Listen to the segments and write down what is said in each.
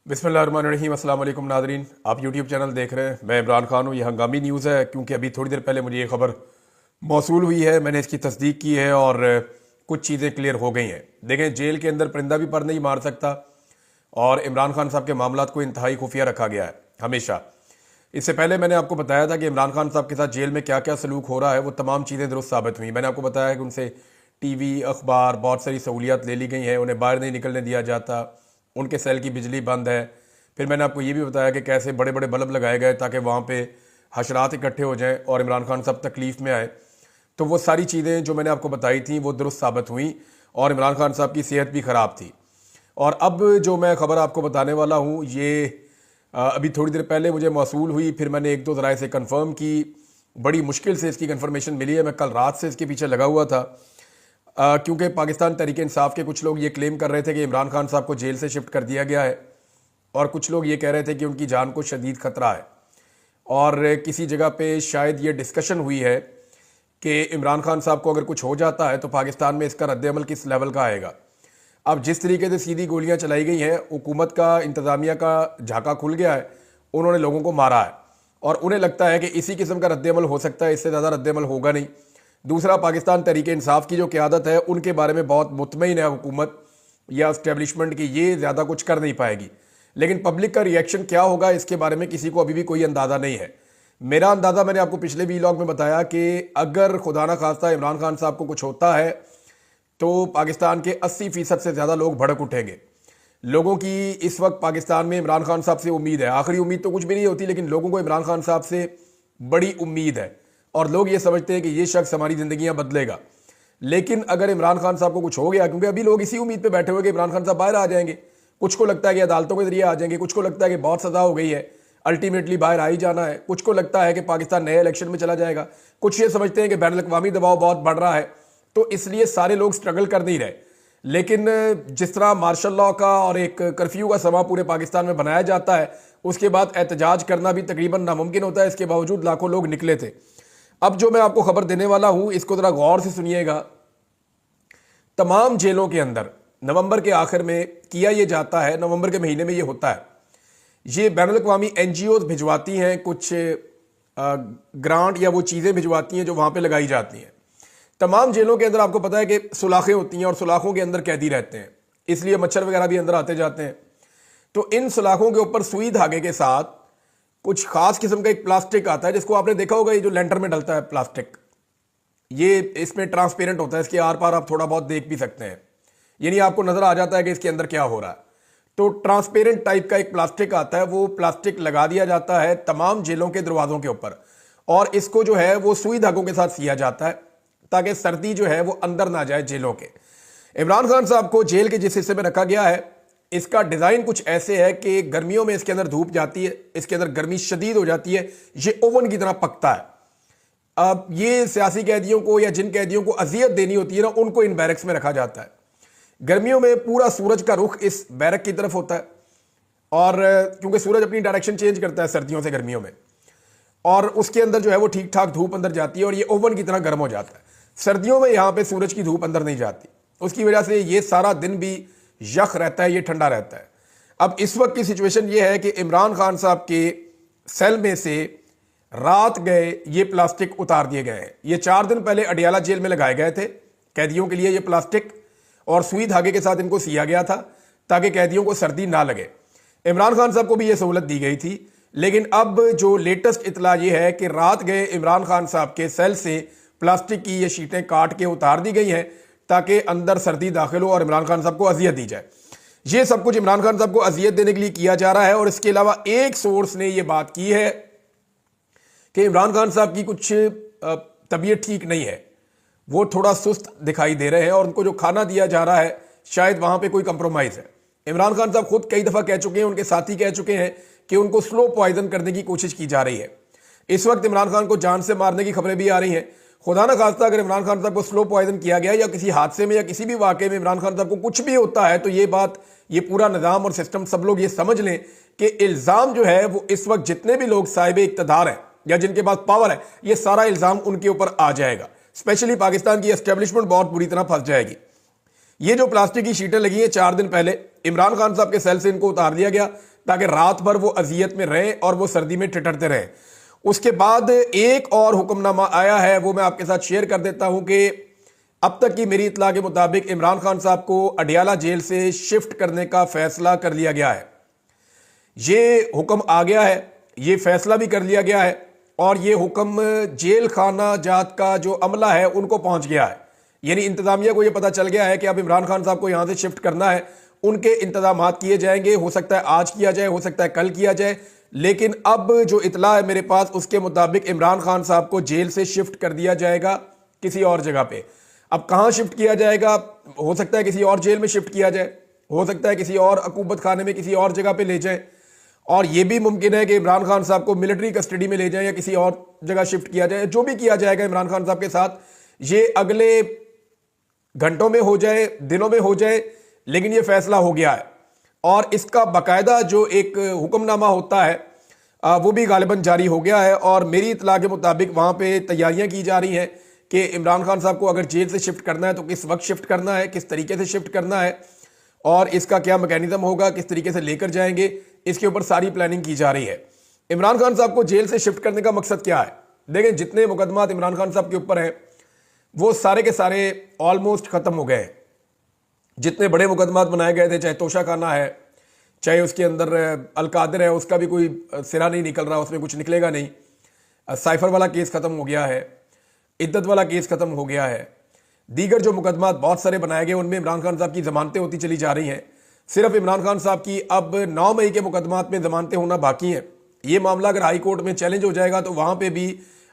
बिस्मिल्लाहिर्रहमानिर्रहीम। अस्सलाम वालेकुम नादरीन, आप यूट्यूब चैनल देख रहे हैं। मैं इमरान खान हूँ। ये हंगामी न्यूज़ है क्योंकि अभी थोड़ी देर पहले मुझे ये खबर मौसूल हुई है। मैंने इसकी तस्दीक की है और कुछ चीज़ें क्लियर हो गई हैं। देखें, जेल के अंदर परिंदा भी पर नहीं मार सकता और इमरान खान साहब के मामलात को इंतहाई खुफिया रखा गया है हमेशा। इससे पहले मैंने आपको बताया था कि इमरान खान साहब के साथ जेल में क्या क्या सलूक हो रहा है, वो तमाम चीज़ें दुरुस्त साबित हुई। मैंने आपको बताया कि उनसे टीवी, अखबार, बहुत सारी सहूलियात ले ली गई हैं, उन्हें बाहर नहीं निकलने दिया जाता, उनके सेल की बिजली बंद है। फिर मैंने आपको ये भी बताया कि कैसे बड़े बड़े बल्ब लगाए गए ताकि वहाँ पे हशरात इकट्ठे हो जाएं और इमरान खान साहब तकलीफ़ में आए। तो वो सारी चीज़ें जो मैंने आपको बताई थी वो दुरुस्त साबित हुई और इमरान खान साहब की सेहत भी ख़राब थी। और अब जो मैं ख़बर आपको बताने वाला हूँ ये अभी थोड़ी देर पहले मुझे मौसूल हुई। फिर मैंने एक दो ज़राए से कंफर्म की, बड़ी मुश्किल से इसकी कंफर्मेशन मिली है। मैं कल रात से इसके पीछे लगा हुआ था क्योंकि पाकिस्तान तहरीक इंसाफ के कुछ लोग ये क्लेम कर रहे थे कि इमरान खान साहब को जेल से शिफ्ट कर दिया गया है और कुछ लोग ये कह रहे थे कि उनकी जान को शदीद खतरा है। और किसी जगह पे शायद ये डिस्कशन हुई है कि इमरान खान साहब को अगर कुछ हो जाता है तो पाकिस्तान में इसका रद्द-ए-अमल किस लेवल का आएगा। अब जिस तरीके से सीधी गोलियां चलाई गई हैं, हुकूमत का, इंतज़ामिया का झाका खुल गया है, उन्होंने लोगों को मारा है और उन्हें लगता है कि इसी किस्म का रद्द-ए-अमल हो सकता है, इससे ज़्यादा रद्द-ए-अमल होगा नहीं। दूसरा, पाकिस्तान तहरीक इंसाफ की जो क़यादत है उनके बारे में बहुत मुतमईन है हुकूमत या इस्टेब्लिशमेंट की, ये ज़्यादा कुछ कर नहीं पाएगी। लेकिन पब्लिक का रिएक्शन क्या होगा इसके बारे में किसी को अभी भी कोई अंदाज़ा नहीं है। मेरा अंदाज़ा मैंने आपको पिछले वीलॉग में बताया कि अगर खुदा ना खास्ता इमरान खान साहब को कुछ होता है तो पाकिस्तान के 80% से ज़्यादा लोग भड़क उठेंगे। लोगों की इस वक्त पाकिस्तान में इमरान खान साहब से उम्मीद है। आखिरी उम्मीद तो कुछ भी नहीं होती, लेकिन लोगों को इमरान खान साहब से बड़ी उम्मीद है और लोग ये समझते हैं कि ये शख्स हमारी ज़िंदगियाँ बदलेगा। लेकिन अगर इमरान खान साहब को कुछ हो गया, क्योंकि अभी लोग इसी उम्मीद पर बैठे हुए कि इमरान खान साहब बाहर आ जाएंगे, कुछ को लगता है कि अदालतों के जरिए आ जाएंगे, कुछ को लगता है कि बहुत सज़ा हो गई है, अल्टीमेटली बाहर आ ही जाना है, कुछ को लगता है कि पाकिस्तान नए इलेक्शन में चला जाएगा, कुछ ये समझते हैं कि बैनुल अक़वामी दबाव बहुत बढ़ रहा है, तो इसलिए सारे लोग स्ट्रगल कर नहीं रहे। लेकिन जिस तरह मार्शल लॉ का और एक कर्फ्यू का समा पूरे पाकिस्तान में बनाया जाता है, उसके बाद एहतजाज करना भी तकरीबन नामुमकिन होता है। इसके बावजूद लाखों लोग निकले थे। अब जो मैं आपको खबर देने वाला हूं इसको ज़रा गौर से सुनिएगा। तमाम जेलों के अंदर नवंबर के आखिर में किया ये जाता है, नवंबर के महीने में ये होता है, ये बैनुल अक़वामी NGOs भिजवाती हैं कुछ ग्रांट या वो चीज़ें भिजवाती हैं जो वहाँ पे लगाई जाती हैं। तमाम जेलों के अंदर आपको पता है कि सुलाखें होती हैं और सुलाखों के अंदर कैदी रहते हैं, इसलिए मच्छर वगैरह भी अंदर आते जाते हैं। तो इन सुलाखों के ऊपर सुई धागे के साथ कुछ खास किस्म का एक प्लास्टिक आता है जिसको आपने देखा होगा, ये जो लेंटर में डलता है प्लास्टिक, ये इसमें ट्रांसपेरेंट होता है, इसके आर पार आप थोड़ा बहुत देख भी सकते हैं, यानी आपको नजर आ जाता है कि इसके अंदर क्या हो रहा है। तो ट्रांसपेरेंट टाइप का एक प्लास्टिक आता है, वो प्लास्टिक लगा दिया जाता है तमाम जेलों के दरवाजों के ऊपर और इसको जो है वो सुई धागों के साथ सिया जाता है ताकि सर्दी जो है वो अंदर ना जाए जेलों के। इमरान खान साहब को जेल के जिस हिस्से में रखा गया है, इसका डिज़ाइन कुछ ऐसे है कि गर्मियों में इसके अंदर धूप जाती है, इसके अंदर गर्मी शदीद हो जाती है, ये ओवन की तरह पकता है। अब ये सियासी कैदियों को या जिन कैदियों को अजियत देनी होती है ना, उनको इन बैरक्स में रखा जाता है। गर्मियों में पूरा सूरज का रुख इस बैरक की तरफ होता है और क्योंकि सूरज अपनी डायरेक्शन चेंज करता है सर्दियों से गर्मियों में, और उसके अंदर जो है वो ठीक ठाक धूप अंदर जाती है और ये ओवन की तरह गर्म हो जाता है। सर्दियों में यहाँ पे सूरज की धूप अंदर नहीं जाती, उसकी वजह से ये सारा दिन भी यख रहता है, ये ठंडा रहता है। अब इस वक्त की सिचुएशन ये है कि इमरान खान साहब के सेल में से रात गए ये प्लास्टिक उतार दिए गए हैं। ये 4 दिन पहले अडियाला जेल में लगाए गए थे कैदियों के लिए ये प्लास्टिक, और सुई धागे के साथ इनको सिया गया था ताकि कैदियों को सर्दी ना लगे। इमरान खान साहब को भी ये सहूलत दी गई थी, लेकिन अब जो लेटेस्ट इतला ये है कि रात गए इमरान खान साहब के सेल से प्लास्टिक की ये शीटें काट के उतार दी गई हैं ताकि अंदर सर्दी दाखिल हो और इमरान खान साहब को अजियत दी जाए। ये सब कुछ इमरान खान साहब को अजियत देने के लिए किया जा रहा है। और इसके अलावा एक सोर्स ने यह बात की है कि इमरान खान साहब की कुछ तबीयत ठीक नहीं है, वो थोड़ा सुस्त दिखाई दे रहे हैं और उनको जो खाना दिया जा रहा है शायद वहां पे कोई कंप्रोमाइज है। इमरान खान साहब खुद कई दफा कह चुके हैं, उनके साथी कह चुके हैं कि उनको स्लो पॉइजन करने की कोशिश की जा रही है। इस वक्त इमरान खान को जान से मारने की खबरें भी आ रही हैं। खुदा ना खास्ता अगर इमरान खान साहब को स्लो पॉइजन किया गया या किसी हादसे में या किसी भी वाकये में इमरान खान साहब को कुछ भी होता है, तो ये बात, ये पूरा निज़ाम और सिस्टम, सब लोग ये समझ लें कि इल्ज़ाम जो है वो इस वक्त जितने भी लोग साहिब इक़्तिदार हैं या जिनके पास पावर है, ये सारा इल्ज़ाम उनके ऊपर आ जाएगा। स्पेशली पाकिस्तान की एस्टेब्लिशमेंट बहुत बुरी तरह फंस जाएगी। ये जो प्लास्टिक की शीटें लगी हैं 4 दिन पहले इमरान खान साहब के सेल से इनको उतार दिया गया ताकि रात भर वो अजियत में रहें और वो सर्दी में ठिठरते रहें। उसके बाद एक और हुक्मनामा आया है, वो मैं आपके साथ शेयर कर देता हूं कि अब तक की मेरी इत्तला के मुताबिक इमरान खान साहब को अडियाला जेल से शिफ्ट करने का फैसला कर लिया गया है। ये हुक्म आ गया है, ये फैसला भी कर लिया गया है और ये हुक्म जेल खाना जात का जो अमला है उनको पहुंच गया है। यानी इंतजामिया को ये पता चल गया है कि अब इमरान खान साहब को यहां से शिफ्ट करना है, उनके इंतजामात किए जाएंगे। हो सकता है आज किया जाए, हो सकता है कल किया जाए, लेकिन अब जो इतला है मेरे पास उसके मुताबिक इमरान खान साहब को जेल से शिफ्ट कर दिया जाएगा किसी और जगह पे। अब कहां शिफ्ट किया जाएगा, हो सकता है किसी और जेल में शिफ्ट किया जाए, हो सकता है किसी और अकूबत खाने में किसी और जगह पे ले जाए, और यह भी मुमकिन है कि इमरान खान साहब को मिलिट्री कस्टडी में ले जाए या किसी और जगह शिफ्ट किया जाए। जो भी किया जाएगा इमरान खान साहब के साथ, ये अगले घंटों में हो जाए, दिनों में हो जाए, लेकिन यह फैसला हो गया है। और इसका बाकायदा जो एक हुक्मनामा होता है वो भी गालिबन जारी हो गया है। और मेरी इत्तला के मुताबिक वहां पे तैयारियां की जा रही हैं कि इमरान खान साहब को अगर जेल से शिफ्ट करना है तो किस वक्त शिफ्ट करना है, किस तरीके से शिफ्ट करना है और इसका क्या मैकेनिज्म होगा, किस तरीके से लेकर जाएंगे, इसके ऊपर सारी प्लानिंग की जा रही है। इमरान खान साहब को जेल से शिफ्ट करने का मकसद क्या है? देखें, जितने मुकदमात इमरान खान साहब के ऊपर हैं वो सारे के सारे ऑलमोस्ट खत्म हो गए। जितने बड़े मुकदमात बनाए गए थे, चाहे तोशा खाना है, चाहे उसके अंदर अलकादर है, उसका भी कोई सिरा नहीं निकल रहा, उसमें कुछ निकलेगा नहीं। साइफर वाला केस खत्म हो गया है, इद्दत वाला केस खत्म हो गया है। दीगर जो मुकदमात बहुत सारे बनाए गए उनमें इमरान खान साहब की जमानतें होती चली जा रही हैं। सिर्फ इमरान खान साहब की अब 9 मई के मुकदमात में जमानतें होना बाकी हैं। ये मामला अगर हाई कोर्ट में चैलेंज हो जाएगा तो वहां पे भी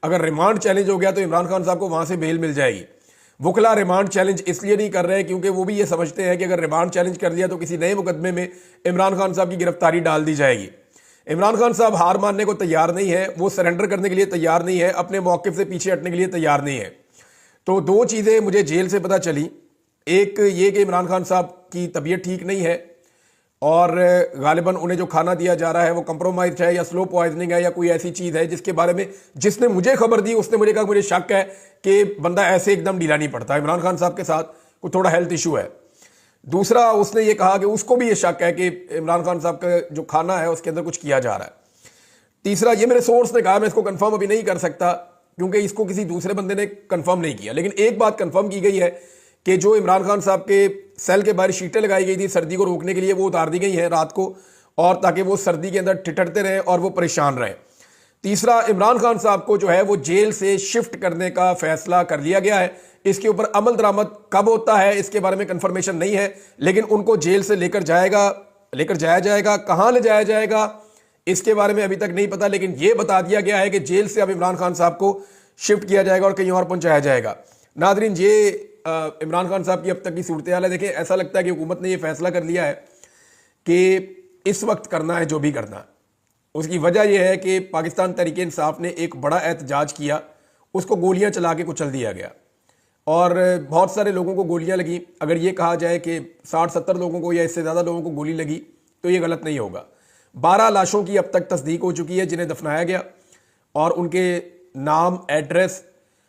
अगर रिमांड चैलेंज हो गया तो इमरान खान साहब को वहां से बेल मिल जाएगी। वकला रिमांड चैलेंज इसलिए नहीं कर रहे हैं क्योंकि वो भी ये समझते हैं कि अगर रिमांड चैलेंज कर लिया तो किसी नए मुकदमे में इमरान खान साहब की गिरफ्तारी डाल दी जाएगी। इमरान खान साहब हार मानने को तैयार नहीं है, वो सरेंडर करने के लिए तैयार नहीं है, अपने मौक़िफ़ से पीछे हटने के लिए तैयार नहीं है। तो दो चीज़ें मुझे जेल से पता चली, एक ये कि इमरान खान साहब की तबीयत ठीक नहीं है और गालिबन उन्हें जो खाना दिया जा रहा है वो कंप्रोमाइज है या स्लो पॉइजनिंग है या कोई ऐसी चीज़ है जिसके बारे में जिसने मुझे खबर दी उसने मुझे कहा मुझे शक है कि बंदा ऐसे एकदम ढीला नहीं पड़ता, इमरान खान साहब के साथ कोई थोड़ा हेल्थ इशू है। दूसरा, उसने ये कहा कि उसको भी ये शक है कि इमरान खान साहब का जो खाना है उसके अंदर कुछ किया जा रहा है। तीसरा, ये मेरे सोर्स ने कहा, मैं इसको कंफर्म अभी नहीं कर सकता क्योंकि इसको किसी दूसरे बंदे ने कंफर्म नहीं किया, लेकिन एक बात कंफर्म की गई है कि जो इमरान खान साहब के सेल के बाहर शीटें लगाई गई थी सर्दी को रोकने के लिए वो उतार दी गई हैं रात को, और ताकि वो सर्दी के अंदर ठिठरते रहें और वो परेशान रहें। तीसरा, इमरान खान साहब को जो है वो जेल से शिफ्ट करने का फैसला कर लिया गया है। इसके ऊपर अमल दरामद कब होता है इसके बारे में कंफर्मेशन नहीं है, लेकिन उनको जेल से लेकर जाया जाएगा। कहां ले जाया जाएगा इसके बारे में अभी तक नहीं पता, लेकिन यह बता दिया गया है कि जेल से अब इमरान खान साहब को शिफ्ट किया जाएगा और कहीं और पहुंचाया जाएगा। नादरीन, ये इमरान खान साहब की अब तक की सूरत हाल है। देखिए, ऐसा लगता है कि हुकूमत ने यह फैसला कर लिया है कि इस वक्त करना है जो भी करना। उसकी वजह यह है कि पाकिस्तान तहरीक इंसाफ ने एक बड़ा एहतजाज किया, उसको गोलियां चला के कुचल दिया गया और बहुत सारे लोगों को गोलियां लगी। अगर ये कहा जाए कि 60-70 लोगों को या इससे ज़्यादा लोगों को गोली लगी तो ये गलत नहीं होगा। 12 लाशों की अब तक तस्दीक हो चुकी है जिन्हें दफनाया गया और उनके नाम, एड्रेस,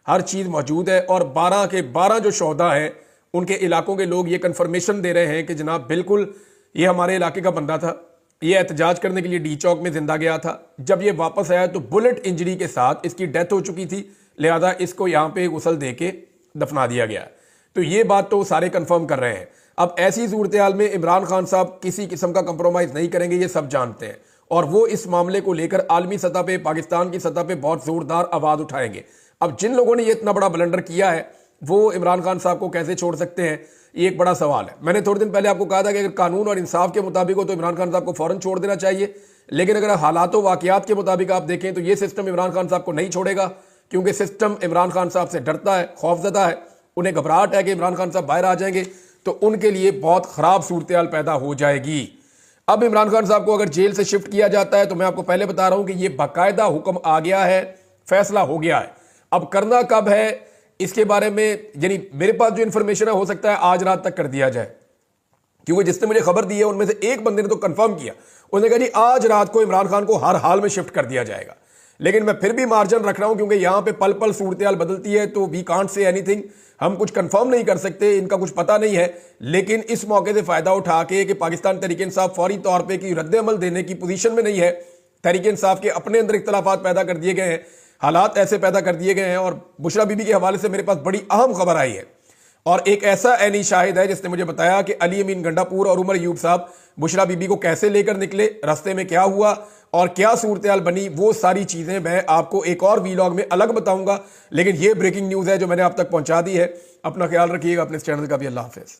हर चीज़ मौजूद है। और 12 के 12 जो शोहदा हैं उनके इलाकों के लोग ये कन्फर्मेशन दे रहे हैं कि जनाब बिल्कुल ये हमारे इलाके का बंदा था, ये एहतजाज करने के लिए डी चौक में जिंदा गया था। जब ये वापस आया तो बुलेट इंजरी के साथ इसकी डेथ हो चुकी थी, लिहाजा इसको यहाँ पे गुसल दे के दफना दिया गया। तो ये बात तो सारे कंफर्म कर रहे हैं। अब ऐसी सूरत हाल में इमरान खान साहब किसी किस्म का कंप्रोमाइज़ नहीं करेंगे, ये सब जानते हैं, और वो इस मामले को लेकर आलमी सतह पे, पाकिस्तान की सतह पे बहुत ज़ोरदार आवाज़ उठाएंगे। अब जिन लोगों ने ये इतना बड़ा ब्लंडर किया है वो इमरान खान साहब को कैसे छोड़ सकते हैं, ये एक बड़ा सवाल है। मैंने थोड़े दिन पहले आपको कहा था कि अगर कानून और इंसाफ के मुताबिक हो तो इमरान खान साहब को फौरन छोड़ देना चाहिए, लेकिन अगर हालात वाकयात के मुताबिक आप देखें तो ये सिस्टम इमरान खान साहब को नहीं छोड़ेगा, क्योंकि सिस्टम इमरान खान साहब से डरता है, खौफजदा है, उन्हें घबराहट है कि इमरान खान साहब बाहर आ जाएंगे तो उनके लिए बहुत ख़राब सूरत हाल पैदा हो जाएगी। अब इमरान खान साहब को अगर जेल से शिफ्ट किया जाता है तो मैं आपको पहले बता रहा हूं कि यह बाकायदा हुक्म आ गया है, फैसला हो गया है। अब करना कब है इसके बारे में, यानी मेरे पास जो इंफॉर्मेशन है हो सकता है आज रात तक कर दिया जाए, क्योंकि जिसने मुझे खबर दी है उनमें से एक बंदे ने तो कंफर्म किया, उसने कहा जी आज रात को इमरान खान को हर हाल में शिफ्ट कर दिया जाएगा। लेकिन मैं फिर भी मार्जिन रख रहा हूं क्योंकि यहां पे पल पल सूरत बदलती है, तो वी कांट से एनीथिंग, हम कुछ कंफर्म नहीं कर सकते, इनका कुछ पता नहीं है। लेकिन इस मौके से फायदा उठा के कि पाकिस्तान तहरीक इंसाफ फौरी तौर पर की रद्द अमल देने की पोजीशन में नहीं है, तहरीक इंसाफ के अपने अंदर इख्तलाफात पैदा कर दिए गए हैं, हालात ऐसे पैदा कर दिए गए हैं। और बुशरा बीबी के हवाले से मेरे पास बड़ी अहम खबर आई है और एक ऐसा ऐनी शाहिद है जिसने मुझे बताया कि अली अमीन गंडापुर और उमर अयूब साहब बुशरा बीबी को कैसे लेकर निकले, रास्ते में क्या हुआ और क्या सूरत हाल बनी, वो सारी चीजें मैं आपको एक और वीलॉग में अलग बताऊंगा। लेकिन ये ब्रेकिंग न्यूज है जो मैंने आप तक पहुंचा दी है। अपना ख्याल रखिएगा, अपने इस चैनल का भी। अल्लाह हाफिज।